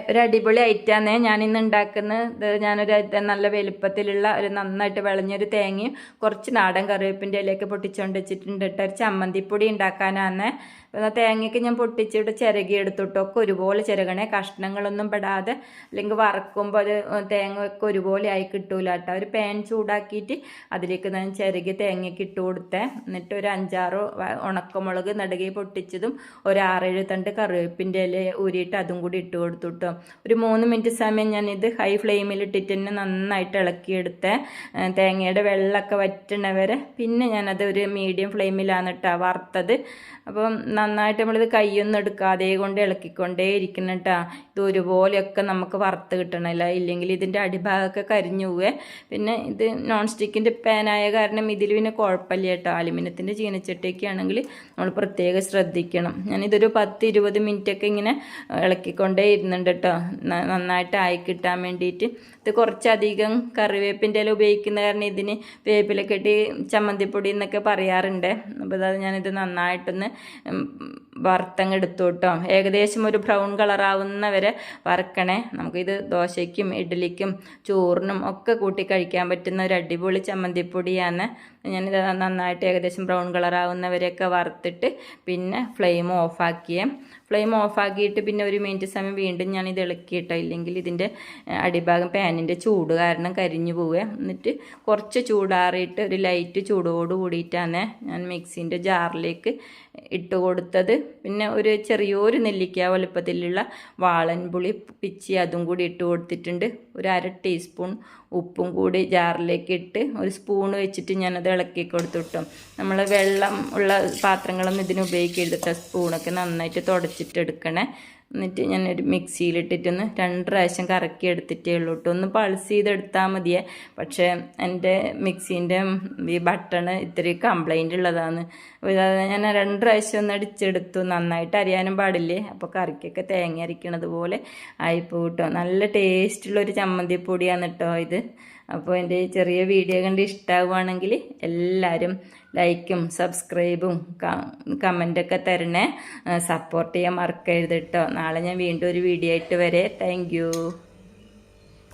ഒരു അടിപൊളി ഐറ്റാണ് ഞാനിന്ന് ഉണ്ടാക്കുന്നത്. ഞാനൊരു നല്ല വലുപ്പത്തിലുള്ള ഒരു നന്നായിട്ട് വിളഞ്ഞൊരു തേങ്ങയും കുറച്ച് നാടൻ കറിവേപ്പിൻ്റെ ഇലയൊക്കെ പൊട്ടിച്ചുകൊണ്ട് വെച്ചിട്ടുണ്ട് കേട്ടോ. ഒരു ചമ്മന്തിപ്പൊടി ഉണ്ടാക്കാനാണ്. തേങ്ങയ്ക്ക് ഞാൻ പൊട്ടിച്ചിട്ട് ചിരകി എടുത്തിട്ടൊക്കെ ഒരുപോലെ ചിരകണേ, കഷ്ണങ്ങളൊന്നും പെടാതെ, അല്ലെങ്കിൽ വറക്കുമ്പോൾ അത് തേങ്ങയൊക്കെ ഒരുപോലെ ആയി കിട്ടൂല കേട്ടോ. ഒരു പാൻ ചൂടാക്കിയിട്ട് അതിലേക്ക് ഞാൻ ചിരകി തേങ്ങയ്ക്ക് ഇട്ട് കൊടുത്തേ. എന്നിട്ട് ഒരു 5-6 ഉണക്കമുളക് നടുകെ പൊട്ടിച്ചതും ഒരു 6-7 തണ്ട് കറിവേപ്പിൻ്റെ ഇല ഊരിയിട്ട് അതും കൂടി ഇട്ട് കൊടുത്തു കേട്ടോ. ഒരു 3 മിനിറ്റ് സമയം ഞാനിത് ഹൈ ഫ്ലെയിമിൽ ഇട്ടിട്ട് തന്നെ നന്നായിട്ട് ഇളക്കിയെടുത്തേ, തേങ്ങയുടെ വെള്ളമൊക്കെ വറ്റണവരെ. പിന്നെ ഞാനത് ഒരു മീഡിയം ഫ്ലെയിമിലാണ് കേട്ടോ വറുത്തത്. അപ്പം നന്നായിട്ട് നമ്മളിത് കൈയൊന്നും എടുക്കാതെ കൊണ്ട് ഇളക്കിക്കൊണ്ടേ ഇരിക്കണം കേട്ടോ. ഇത് ഒരുപോലെയൊക്കെ നമുക്ക് വറുത്ത് കിട്ടണമല്ല, ഇല്ലെങ്കിൽ ഇതിൻ്റെ അടിഭാഗമൊക്കെ കരിഞ്ഞു പോവേ. പിന്നെ ഇത് നോൺ സ്റ്റിക്കിൻ്റെ പാനായ കാരണം ഇതിൽ പിന്നെ കുഴപ്പമില്ല കേട്ടോ. അലുമിനിയത്തിൻ്റെ ചീനച്ചട്ടിയൊക്കെ ആണെങ്കിൽ നമ്മൾ പ്രത്യേകം ശ്രദ്ധിക്കണം. ഞാനിതൊരു 10-20 മിനിറ്റൊക്കെ ഇങ്ങനെ ഇളക്കിക്കൊണ്ടേ ഇരുന്നുണ്ട് കേട്ടോ, നന്നായിട്ട് ആയി കിട്ടാൻ വേണ്ടിയിട്ട്. ഇത് കുറച്ചധികം കറിവേപ്പിൻ്റെ ഇല ഉപയോഗിക്കുന്ന കാരണം ഇതിന് വേപ്പിലൊക്കെ ഇട്ട് ചമ്മന്തിപ്പൊടി എന്നൊക്കെ പറയാറുണ്ട്. അപ്പോൾ അത് ഞാനിത് നന്നായിട്ടൊന്ന് വറുത്തങ്ങ് എടുത്തു കേട്ടോ. ഏകദേശം ഒരു ബ്രൗൺ കളറാവുന്ന വരെ വറുക്കണേ. നമുക്കിത് ദോശയ്ക്കും ഇഡ്ഡലിക്കും ചോറിനും ഒക്കെ കൂട്ടി കഴിക്കാൻ പറ്റുന്ന ഒരു അടിപൊളി ചമ്മന്തിപ്പൊടിയാണ്. ഞാനിത് നന്നായിട്ട് ഏകദേശം ബ്രൗൺ കളറാവുന്നവരെയൊക്കെ വറുത്തിട്ട് പിന്നെ ഫ്ലെയിം ഓഫാക്കിയിട്ട് പിന്നെ ഒരു മിനിറ്റ് സമയം വീണ്ടും ഞാനിത് ഇളക്കിയിട്ടോ, ഇല്ലെങ്കിൽ ഇതിൻ്റെ അടിഭാഗം പാനിൻ്റെ ചൂട് കാരണം കരിഞ്ഞു പോവുക. എന്നിട്ട് കുറച്ച് ചൂടാറിയിട്ട് ഒരു ലൈറ്റ് ചൂടോട് കൂടിയിട്ടാണ് ഞാൻ മിക്സിൻ്റെ ജാറിലേക്ക് ഇട്ട് കൊടുത്തത്. പിന്നെ ഒരു ചെറിയൊരു നെല്ലിക്ക വലുപ്പത്തിലുള്ള വാളൻപുളി പിച്ചി അതും കൂടി ഇട്ട് കൊടുത്തിട്ടുണ്ട്. ഒരു 1/2 ടീസ്പൂൺ ഉപ്പും കൂടി ജാറിലേക്ക് ഇട്ട് ഒരു സ്പൂൺ വെച്ചിട്ട് ഞാനത് ഇളക്കി കൊടുത്തിട്ടു. നമ്മൾ വെള്ളം ഉള്ള പാത്രങ്ങളൊന്നും ഇതിന് ഉപയോഗിക്കരുതിട്ട് സ്പൂണൊക്കെ നന്നായിട്ട് തുടച്ചിട്ടെടുക്കണേ. എന്നിട്ട് ഞാനൊരു മിക്സിയിലിട്ടിട്ടൊന്ന് 2 പ്രാവശ്യം കറക്കി എടുത്തിട്ടേ ഉള്ളൂ കേട്ടോ. ഒന്ന് പൾസ് ചെയ്തെടുത്താൽ മതിയേ. പക്ഷേ എൻ്റെ മിക്സീൻ്റെ ഈ ബട്ടണ് ഇത്തിരി കംപ്ലൈൻ്റ് ഉള്ളതാണ്. ഞാൻ 2 പ്രാവശ്യം ഒന്ന് അടിച്ചെടുത്തു. നന്നായിട്ട് അരിയാനും പാടില്ലേ, അപ്പോൾ കറിക്കൊക്കെ തേങ്ങ അരിക്കണത് പോലെ ആയിപ്പോകും കേട്ടോ. നല്ല ടേസ്റ്റുള്ളൊരു ചമ്മന്തിപ്പൊടിയാണ് കേട്ടോ ഇത്. അപ്പോൾ എൻ്റെ ചെറിയ വീഡിയോ കണ്ട് ഇഷ്ടമാവുകയാണെങ്കിൽ എല്ലാവരും ലൈക്കും സബ്സ്ക്രൈബും കമൻറ്റൊക്കെ തരണേ. സപ്പോർട്ട് ചെയ്യാൻ മറക്കരുത് കേട്ടോ. നാളെ ഞാൻ വീണ്ടും ഒരു വീഡിയോ ആയിട്ട് വരെ. താങ്ക്